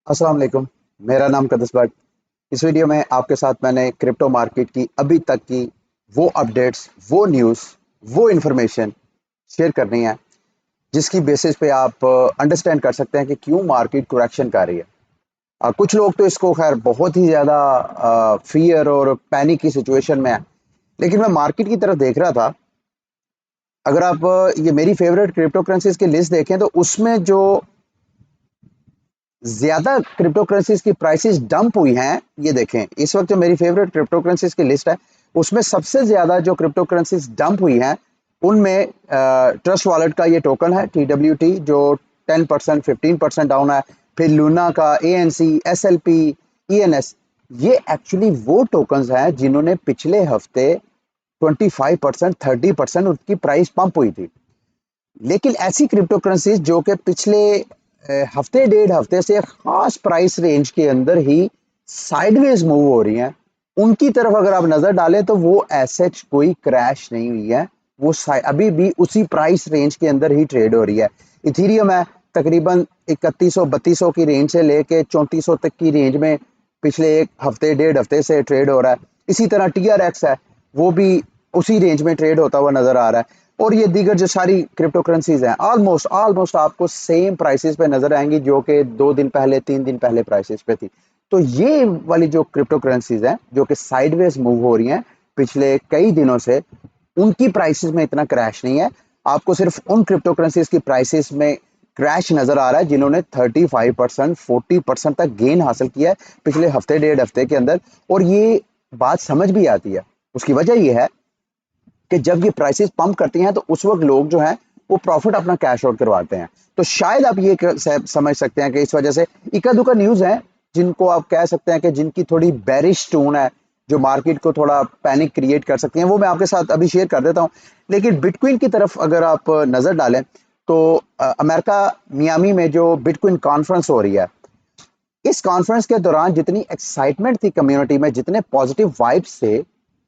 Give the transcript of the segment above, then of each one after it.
अस्सलाम वालेकुम। मेरा नाम कदस बट। इस वीडियो में आपके साथ मैंने क्रिप्टो मार्केट की अभी तक की वो अपडेट्स, वो न्यूज़, वो इन्फॉर्मेशन शेयर करनी है जिसकी बेसिस पे आप अंडरस्टैंड कर सकते हैं कि क्यों मार्केट करेक्शन कर रही है। कुछ लोग तो इसको खैर बहुत ही ज़्यादा फियर और पैनिक की सिचुएशन में है, लेकिन मैं मार्केट की तरफ देख रहा था। अगर आप ये मेरी फेवरेट क्रिप्टो करेंसीज की लिस्ट देखें तो उसमें जो ज्यादा क्रिप्टो करेंसीज की प्राइसेस डंप हुई हैं, ये देखें इस वक्त जो मेरी फेवरेट क्रिप्टो करेंसीज की लिस्ट है उसमें सबसे ज्यादा जो क्रिप्टो करेंसीज डंप हुई हैं उनमें ट्रस्ट वॉलेट का ये टोकन है TWT जो 10% 15% डाउन है। फिर लूना का ANC SLP ENS, ये एक्चुअली वो टोकन्स हैं जिन्होंने पिछले हफ्ते 25% 30% उनकी प्राइस पंप हुई थी। लेकिन ऐसी क्रिप्टो करेंसीज जो कि पिछले हफ्ते डेढ़ हफ्ते से खास प्राइस रेंज के अंदर ही साइडवेज मूव हो रही हैं, उनकी तरफ अगर आप नजर डालें तो वो ऐसे कोई क्रैश नहीं हुई है। वो अभी भी उसी प्राइस रेंज के अंदर ही ट्रेड हो रही है। इथीरियम है तकरीबन 3100 3200 की रेंज से लेके 3400 तक की रेंज में पिछले एक हफ्ते डेढ़ हफ्ते से ट्रेड हो रहा है। इसी तरह TRX है, वो भी उसी रेंज में ट्रेड होता हुआ नजर आ रहा है। और ये दीगर जो सारी क्रिप्टो करेंसीज हैं ऑलमोस्ट ऑलमोस्ट आपको सेम प्राइसेस पे नजर आएंगी जो कि 2 दिन पहले 3 दिन पहले प्राइसेस पे थी। तो ये वाली जो क्रिप्टो करेंसीज हैं जो कि साइडवेज मूव हो रही हैं पिछले कई दिनों से, उनकी प्राइसेस में इतना क्रैश नहीं है। आपको सिर्फ उन क्रिप्टो करेंसीज की प्राइसेस में क्रैश नजर आ रहा है जिन्होंने 35% 40% तक गेन हासिल किया है पिछले हफ्ते डेढ़ हफ्ते के अंदर। और ये बात समझ भी आती है। उसकी वजह यह है कि जब ये प्राइसेस पंप करती हैं तो उस वक्त लोग जो हैं वो प्रॉफिट अपना कैश आउट करवाते हैं। तो शायद आप ये समझ सकते हैं कि इस वजह से इक्का दुक्का न्यूज़ है जिनको आप कह सकते हैं कि जिनकी थोड़ी बेरिश टोन है, जो मार्केट को थोड़ा पैनिक क्रिएट कर सकती हैं, वो मैं आपके साथ अभी शेयर कर देता हूँ। लेकिन बिटकॉइन की तरफ अगर आप नज़र डालें तो अमेरिका मियामी में जो बिटकॉइन कॉन्फ्रेंस हो रही है, इस कॉन्फ्रेंस के दौरान जितनी एक्साइटमेंट थी कम्युनिटी में, जितने पॉजिटिव वाइब्स थे,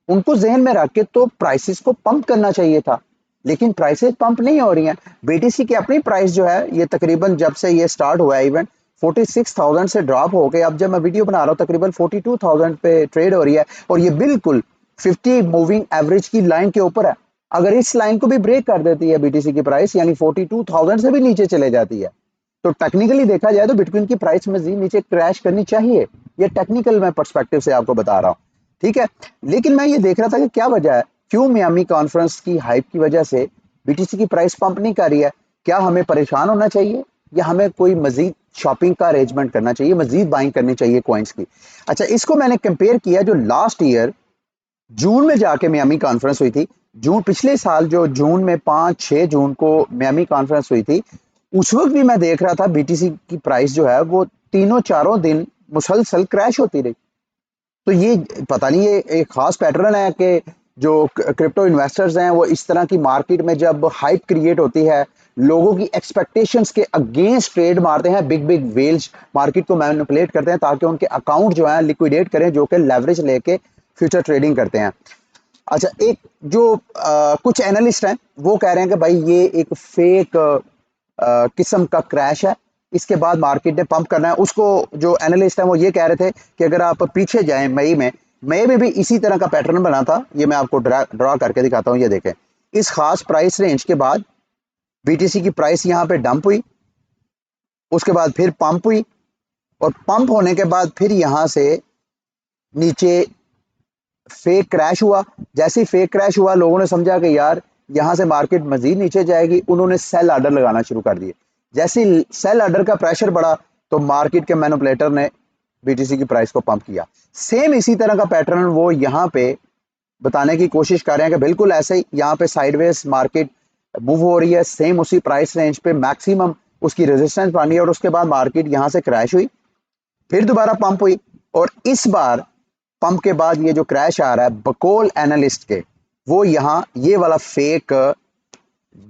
उनको जहन में रख के तो प्राइसेस को पंप करना चाहिए था। लेकिन प्राइसेस पंप नहीं हो रही हैं। BTC की अपनी प्राइस जो है ये तकरीबन जब से ये स्टार्ट हुआ है इवेंट 46,000 से ड्रॉप हो गए, अब जब मैं वीडियो बना रहा हूँ तकरीबन 42,000 पे ट्रेड हो रही है। और ये बिल्कुल 50 मूविंग एवरेज की लाइन के ऊपर है। अगर इस लाइन को भी ब्रेक कर देती है BTC की प्राइस, यानी 42,000 से भी नीचे चले जाती है, तो टेक्निकली देखा जाए तो बिटकॉइन की प्राइस मजीद नीचे क्रैश करनी चाहिए। ये टेक्निकल मैं पर्सपेक्टिव से आपको बता रहा हूँ, ठीक है। लेकिन मैं ये देख रहा था कि क्या वजह है, क्यों मियामी कॉन्फ्रेंस की हाइप की वजह से BTC की प्राइस पंप नहीं कर रही है। क्या हमें परेशान होना चाहिए या हमें कोई मजीद शॉपिंग का अरेंजमेंट करना चाहिए, मजीद बाइंग करनी चाहिए कॉइन्स की। अच्छा, इसको मैंने कंपेयर किया जो लास्ट ईयर जून में जाके मियामी कॉन्फ्रेंस हुई थी। जून पिछले साल जो जून में 5 6 जून को मियामी कॉन्फ्रेंस हुई थी, उस वक्त भी मैं देख रहा था BTC की प्राइस जो है वो तीनों चारों दिन मुसलसल क्रैश होती रही। तो ये पता नहीं ये एक खास पैटर्न है कि जो क्रिप्टो इन्वेस्टर्स हैं वो इस तरह की मार्केट में जब हाइप क्रिएट होती है, लोगों की एक्सपेक्टेशंस के अगेंस्ट ट्रेड मारते हैं, बिग बिग वेल्स मार्केट को मैनिपुलेट करते हैं ताकि उनके अकाउंट जो है लिक्विडेट करें, जो कि लेवरेज लेके फ्यूचर ट्रेडिंग करते हैं। अच्छा, एक जो कुछ एनालिस्ट हैं वो कह रहे हैं कि भाई ये एक फेक किस्म का क्रैश है, इसके बाद मार्केट ने पंप करना है। उसको जो एनालिस्ट है वो ये कह रहे थे कि अगर आप पीछे जाएं मई में भी इसी तरह का पैटर्न बना था। ये मैं आपको ड्रा करके दिखाता हूँ। ये देखें, इस खास प्राइस रेंज के बाद BTC की प्राइस यहाँ पे डंप हुई, उसके बाद फिर पंप हुई, और पंप होने के बाद फिर यहाँ से नीचे फेक क्रैश हुआ। जैसे ही फेक क्रैश हुआ लोगों ने समझा कि यार यहाँ से मार्केट मजीद नीचे जाएगी, उन्होंने सेल ऑर्डर लगाना शुरू कर दिए। जैसे ही सेल ऑर्डर का प्रेशर बढ़ा तो मार्केट के मैनिपुलेटर ने BTC की प्राइस को पंप किया। सेम इसी तरह का पैटर्न वो यहाँ पे बताने की कोशिश कर रहे हैं कि बिल्कुल ऐसे ही यहाँ पे साइडवेज मार्केट मूव हो रही है, सेम उसी प्राइस रेंज पे मैक्सिमम उसकी रेजिस्टेंस बनी है, और उसके बाद मार्केट यहाँ से क्रैश हुई, फिर दोबारा पंप हुई। और इस बार पंप के बाद ये जो क्रैश आ रहा है बकौल एनालिस्ट के, वो यहाँ ये वाला फेक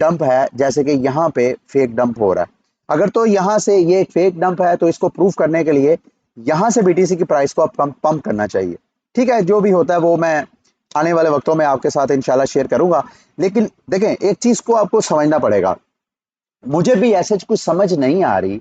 डंप है, जैसे कि यहाँ पे फेक डंप हो रहा है। अगर तो यहाँ से ये एक फेक डंप है तो इसको प्रूफ करने के लिए यहाँ से BTC की प्राइस को पंप करना चाहिए। ठीक है, जो भी होता है वो मैं आने वाले वक्तों में आपके साथ इंशाल्लाह शेयर करूंगा। लेकिन देखें, एक चीज को आपको समझना पड़ेगा, मुझे भी ऐसे कुछ समझ नहीं आ रही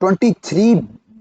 23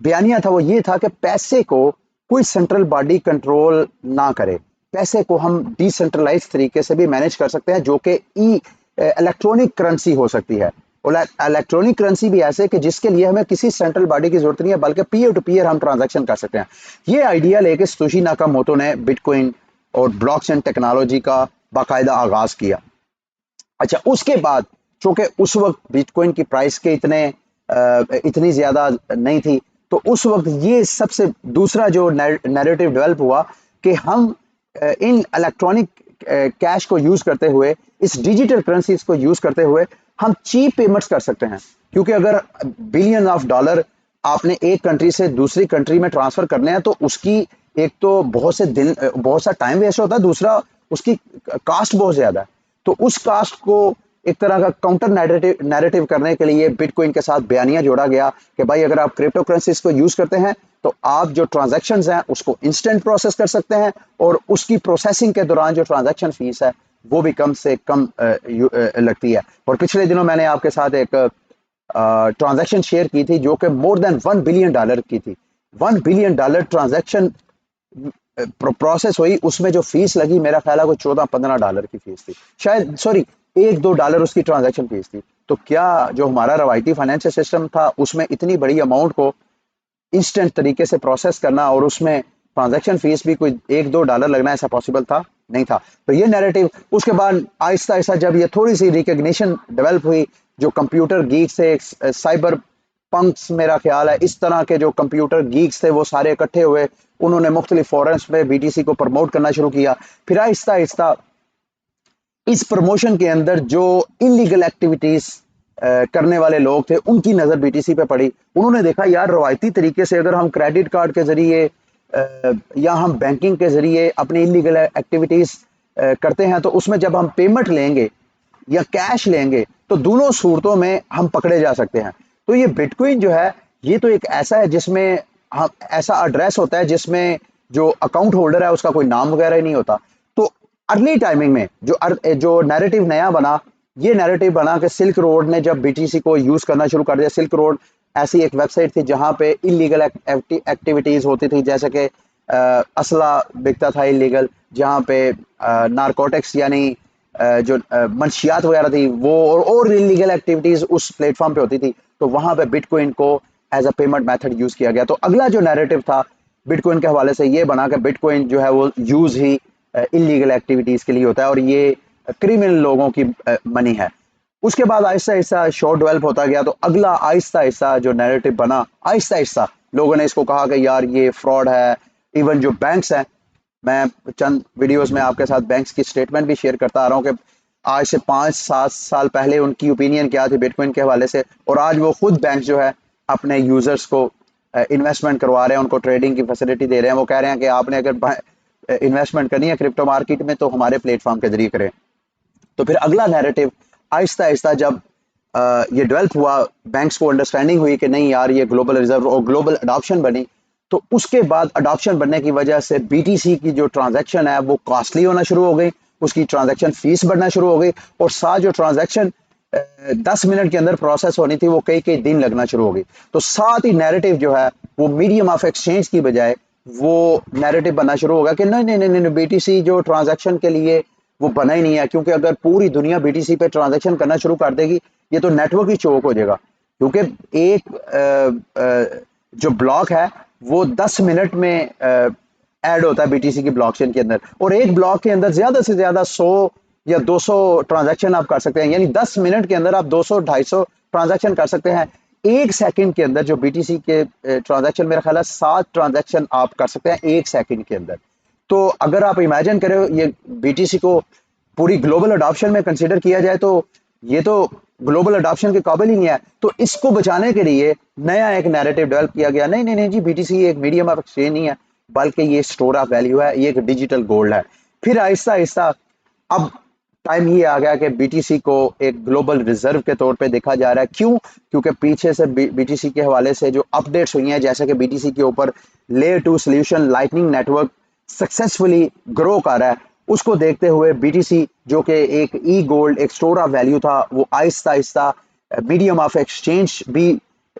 बयानिया था वो ये था कि पैसे को कोई सेंट्रल बॉडी कंट्रोल ना करे, पैसे को हम डिसेंट्रलाइज तरीके से भी मैनेज कर सकते हैं, जो कि इलेक्ट्रॉनिक करेंसी हो सकती है। और इलेक्ट्रॉनिक करेंसी भी ऐसे कि जिसके लिए हमें किसी सेंट्रल बॉडी की जरूरत नहीं है, बल्कि पीयर टू पीयर हम ट्रांजैक्शन कर सकते हैं। ये आइडिया लेके सतोशी नाकामोटो ने बिटकॉइन और ब्लॉकचेन टेक्नोलॉजी का बाकायदा आगाज किया। अच्छा, उसके बाद चूंकि उस वक्त बिटकॉइन की प्राइस के इतनी ज्यादा नहीं थी, तो उस वक्त ये सबसे दूसरा जो नैरेटिव डेवलप हुआ कि हम इन इलेक्ट्रॉनिक कैश को यूज करते हुए, इस डिजिटल करेंसीज को यूज करते हुए हम चीप पेमेंट्स कर सकते हैं। क्योंकि अगर बिलियन ऑफ डॉलर आपने एक कंट्री से दूसरी कंट्री में ट्रांसफर करने हैं, तो उसकी एक तो बहुत सा टाइम वेस्ट होता है, दूसरा उसकी कास्ट बहुत ज्यादा है। तो उस कास्ट को एक तरह का काउंटर नैरेटिव करने के लिए बिटकॉइन के साथ बयानिया जोड़ा गया कि भाई अगर आप क्रिप्टो करेंसीज को यूज करते हैं तो आप जो ट्रांजैक्शंस हैं उसको इंस्टेंट प्रोसेस कर सकते हैं, और उसकी प्रोसेसिंग के दौरान जो ट्रांजैक्शन फीस है वो भी कम से कम लगती है। और पिछले दिनों मैंने आपके साथ एक ट्रांजैक्शन शेयर की थी जो कि मोर देन $1 बिलियन की थी। $1 बिलियन ट्रांजैक्शन प्रोसेस हुई, उसमें जो फीस लगी मेरा ख्याल है कोई $14-15 की फीस थी, शायद, सॉरी, $1-2 उसकी ट्रांजैक्शन फीस थी। तो क्या जो हमारा रवायती फाइनेंशियल सिस्टम था उसमें इतनी बड़ी अमाउंट को इंस्टेंट तरीके से प्रोसेस करना और उसमें ट्रांजैक्शन फीस भी कोई $1-2 लगना, ऐसा पॉसिबल था? नहीं था। तो ये नैरेटिव, उसके बाद आहिस्ता आहिस्ता जब ये थोड़ी सी रिकग्निशन डेवलप हुई, जो कंप्यूटर गीक से साइबर पंक्स, मेरा ख्याल है इस तरह के जो कंप्यूटर गीक्स थे वो सारे इकट्ठे हुए, उन्होंने मुख्तलिफ फोरम्स में बीटीसी को प्रमोट करना शुरू किया। फिर आहिस्ता आहिस्ता इस प्रमोशन के अंदर जो इलीगल एक्टिविटीज करने वाले लोग थे उनकी नजर बीटीसी पे पड़ी। उन्होंने देखा यार रवायती तरीके से अगर हम क्रेडिट कार्ड के जरिए या हम बैंकिंग के जरिए अपनी इलीगल एक्टिविटीज करते हैं, तो उसमें जब हम पेमेंट लेंगे या कैश लेंगे तो दोनों सूरतों में हम पकड़े जा सकते हैं। तो ये बिटकॉइन जो है ये तो एक ऐसा है जिसमें हम ऐसा एड्रेस होता है जिसमें जो अकाउंट होल्डर है उसका कोई नाम वगैरह नहीं होता। तो अर्ली टाइमिंग में जो नैरेटिव नया बना, ये नैरेटिव बना कि सिल्क रोड ने जब बीटीसी को यूज करना शुरू कर दिया। सिल्क रोड ऐसी एक वेबसाइट थी जहां पे इलीगल एक्टिविटीज होती थी, जैसे कि असला बिकता था इलीगल, जहां पे नारकोटिक्स यानी जो मंशियात वगैरह थी वो और इलीगल एक्टिविटीज उस प्लेटफॉर्म पे होती थी। तो वहां पे बिटकॉइन को as a payment method use किया गया। तो अगला जो नैरेटिव था बिटकॉइन के हवाले से ये बना कि बिटकॉइन जो है वो यूज ही इलीगल एक्टिविटीज के लिए होता है और ये क्रिमिनल लोगों की मनी है। उसके बाद आहिस्ता आहिस्ता शो डेवलप होता गया। तो अगला आहिस्ता आहिस्ता जो नैरेटिव बना, आहिस्ता आहिस्ता लोगों ने इसको कहा कि यार ये फ्रॉड है। इवन जो बैंक्स हैं, मैं चंद वीडियोस में आपके साथ बैंक्स की स्टेटमेंट भी शेयर करता आ रहा हूँ कि आज से 5-7 साल पहले उनकी ओपिनियन क्या थी बिटकॉइन के हवाले से, और आज वो खुद बैंक जो है अपने यूजर्स को इन्वेस्टमेंट करवा रहे हैं, उनको ट्रेडिंग की फैसिलिटी दे रहे हैं। वो कह रहे हैं कि आपने अगर इन्वेस्टमेंट करनी है क्रिप्टो मार्केट में तो हमारे प्लेटफॉर्म के जरिए करें। तो फिर अगला नैरेटिव आहिस्ता आहिस्ता जब ये डेवलप हुआ, बैंक्स को अंडरस्टैंडिंग हुई कि नहीं यार ये ग्लोबल रिजर्व और ग्लोबल अडॉप्शन बनी, तो उसके बाद अडॉप्शन बनने की वजह से बीटीसी की जो ट्रांजैक्शन है वो कॉस्टली होना शुरू हो गई, उसकी ट्रांजैक्शन फीस बढ़ना शुरू हो गई, और साथ जो ट्रांजैक्शन 10 मिनट के अंदर प्रोसेस होनी थी वो कई कई दिन लगना शुरू हो गई। तो साथ ही नैरेटिव जो है वो मीडियम ऑफ एक्सचेंज की बजाय वो नैरेटिव बनना शुरू होगा कि नहीं नहीं नहीं नहीं, बीटीसी जो ट्रांजैक्शन के लिए वो बना ही नहीं है, क्योंकि अगर पूरी दुनिया बीटीसी पे ट्रांजैक्शन करना शुरू कर देगी ये तो नेटवर्क ही चोक हो जाएगा। क्योंकि एक जो ब्लॉक है वो 10 मिनट में ऐड होता है बीटीसी की ब्लॉकचेन के अंदर, और एक ब्लॉक के अंदर ज्यादा से ज्यादा 100 या 200 ट्रांजैक्शन आप कर सकते हैं। यानी 10 मिनट के अंदर आप 200-250 ट्रांजैक्शन कर सकते हैं। एक सेकंड के अंदर जो बीटीसी के ट्रांजैक्शन, मेरा ख्याल है 7 ट्रांजैक्शन आप कर सकते हैं एक सेकंड के अंदर। तो अगर आप इमेजिन करें ये बीटीसी को पूरी ग्लोबल अडॉप्शन में कंसीडर किया जाए तो ये तो ग्लोबल अडॉप्शन के काबिल ही नहीं है। तो इसको बचाने के लिए नया एक नैरेटिव डेवलप किया गया, नहीं नहीं नहीं जी, बीटीसी एक मीडियम ऑफ एक्सचेंज नहीं है बल्कि ये स्टोर ऑफ वैल्यू है, ये एक डिजिटल गोल्ड है। फिर आहिस्ता आहिस्ता अब टाइम ये आ गया कि बीटीसी को एक ग्लोबल रिजर्व के तौर पे देखा जा रहा है। क्यों? क्योंकि पीछे से बीटीसी के हवाले से जो अपडेट्स हुई हैं, जैसे कि बीटीसी के ऊपर layer 2 solution lightning network successfully grow कर रहा है, उसको देखते हुए बीटीसी जो कि एक ई गोल्ड, एक स्टोर ऑफ वैल्यू था, वो Aahista Aahista medium of exchange भी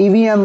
EVM